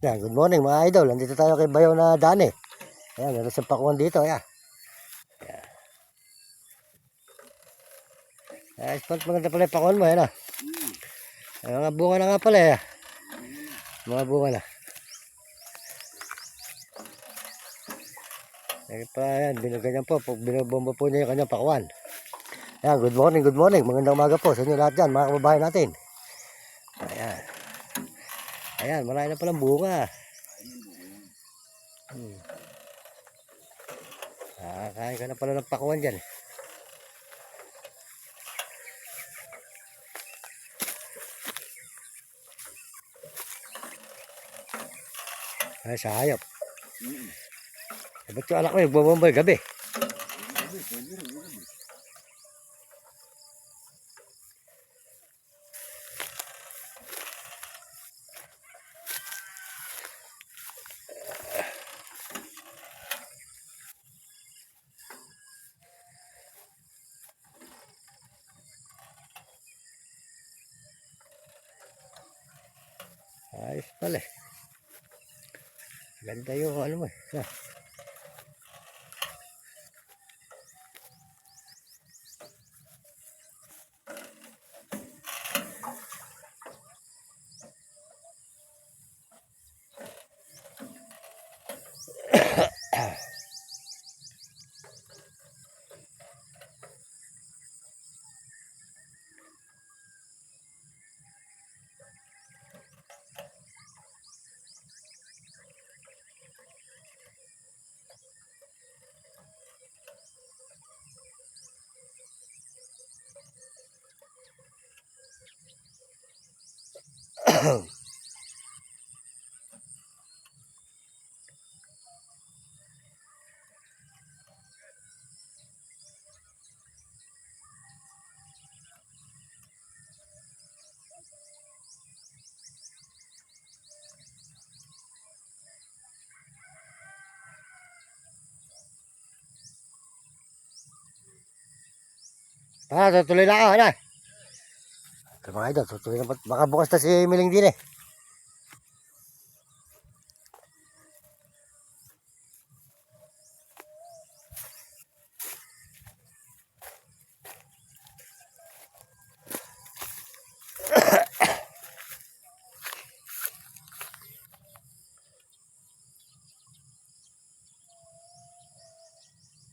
Yan, good morning mga idol. Nandito tayo kay Bayaw na Dani. Ayan, meron sa pakuan dito. Ayan. Ayan, spot maganda pala yung pakuan mo. Ayan o. Ay, mga bunga na nga pala. Ayan. Mga bunga na. Ayan pa, ayan. Binaganyan po. Binubomba po niya yung kanyang pakuan. Ayan, good morning, good morning. Magandang umaga po sa inyo lahat dyan, mga kababayan natin. Ayan. Ayan, marami na palang bunga. Kain ka na pala ng pakuan dyan. Ay, sa hayop. Ba't yung anak mo yung bumaboy gabi? Ayos pala eh. Ganda yung ano mo eh. Tutuloy na ako, ano? Ito mga idol, tutuloy na. Baka bukas na si Miling din eh.